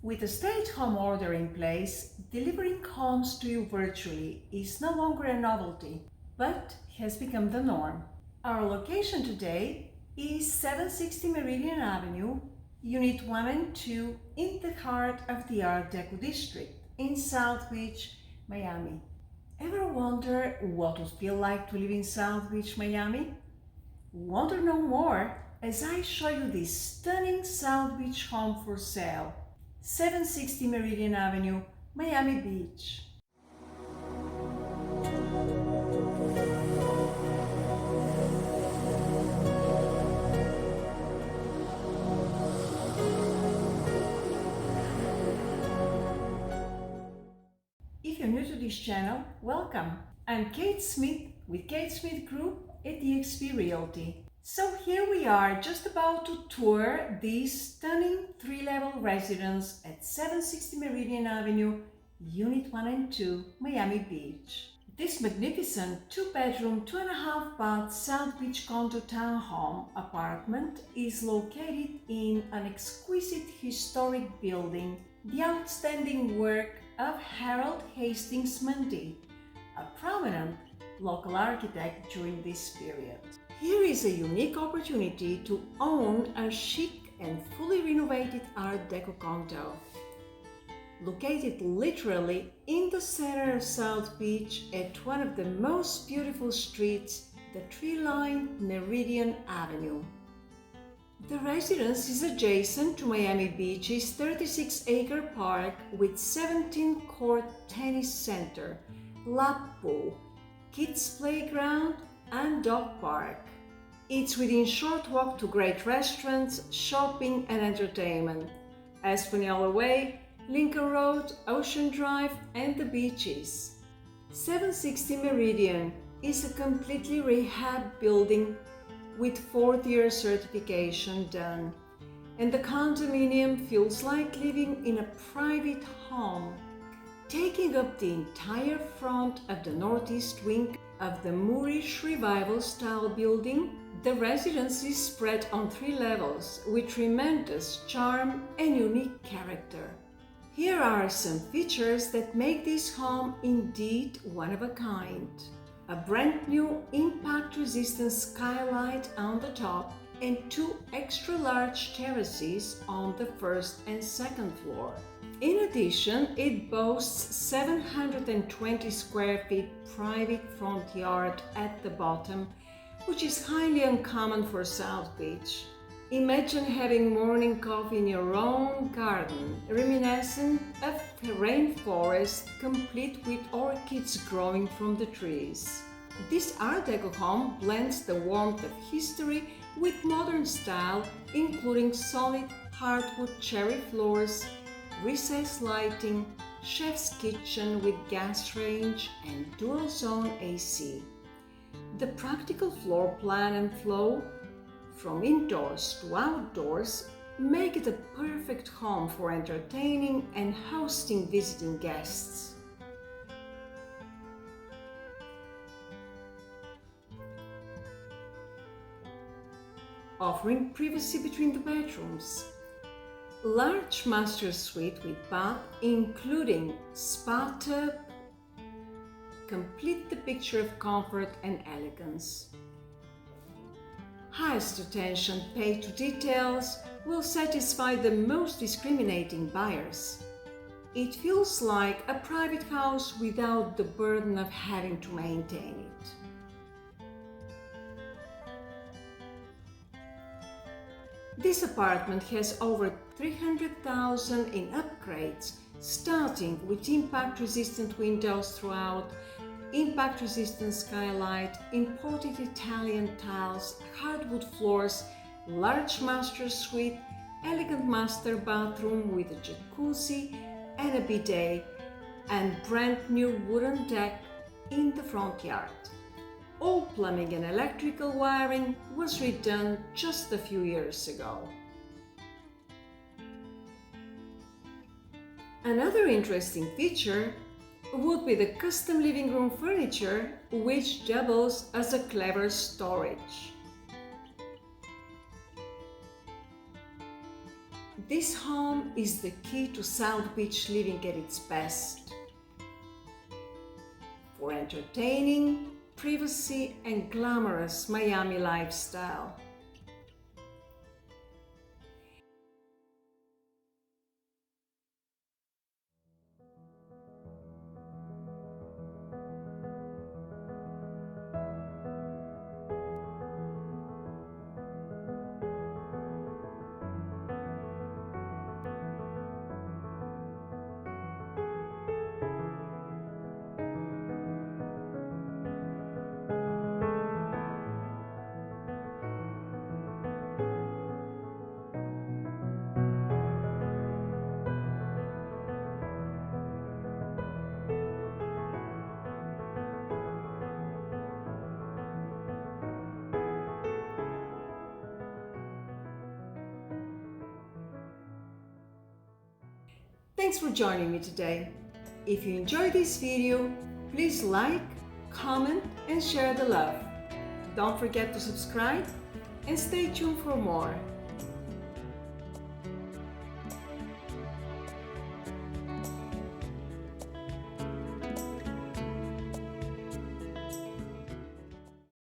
With a stay-at-home order in place, delivering homes to you virtually is no longer a novelty, but has become the norm. Our location today is 760 Meridian Avenue, Unit 1 and 2, in the heart of the Art Deco district in South Beach, Miami. Ever wonder what it would feel like to live in South Beach, Miami? Want to know more as I show you this stunning South Beach home for sale, 760 Meridian Avenue, Miami Beach. If you're new to this channel, welcome. I'm Kate Smith with Kate Smith Group at eXp Realty. So here we are, just about to tour this stunning 3-level residence at 760 Meridian Avenue, Unit 1 and 2, Miami Beach. This magnificent 2-bedroom, 2.5-bath South Beach condo townhome apartment is located in an exquisite historic building, the outstanding work of Harold Hastings Mundy, a prominent local architect during this period. Here is a unique opportunity to own a chic and fully renovated Art Deco condo. Located literally in the center of South Beach at one of the most beautiful streets, the tree-lined Meridian Avenue. The residence is adjacent to Miami Beach's 36-acre park with 17-court tennis center, lap pool, kids playground, and dog park. It's within short walk to great restaurants, shopping, and entertainment. Espanola Way, Lincoln Road, Ocean Drive, and the beaches. 760 Meridian is a completely rehabbed building with 4th-year certification done, and the condominium feels like living in a private home. Taking up the entire front of the northeast wing of the Moorish Revival-style building, the residence is spread on 3 levels with tremendous charm and unique character. Here are some features that make this home indeed one of a kind. A brand new impact-resistant skylight on the top and 2 extra-large terraces on the 1st and 2nd floor. In addition, it boasts 720 square feet private front yard at the bottom, which is highly uncommon for South Beach. Imagine having morning coffee in your own garden, reminiscent of the rainforest, complete with orchids growing from the trees. This Art Deco home blends the warmth of history with modern style, including solid hardwood cherry floors, recessed lighting, chef's kitchen with gas range, and dual-zone AC. The practical floor plan and flow from indoors to outdoors make it a perfect home for entertaining and hosting visiting guests. Offering privacy between the bedrooms. Large master suite with bath including spa tub complete the picture of comfort and elegance. Highest attention paid to details will satisfy the most discriminating buyers. It feels like a private house without the burden of having to maintain it. This apartment has over $300,000 in upgrades, starting with impact-resistant windows throughout, impact-resistant skylight, imported Italian tiles, hardwood floors, large master suite, elegant master bathroom with a jacuzzi and a bidet, and brand new wooden deck in the front yard. All plumbing and electrical wiring was redone just a few years ago. Another interesting feature would be the custom living room furniture, which doubles as a clever storage. This home Townhome is the key to South Beach living at its best. For entertaining, privacy, and glamorous Miami lifestyle. Thanks for joining me today. If you enjoyed this video, please like, comment, and share the love. Don't forget to subscribe and stay tuned for more.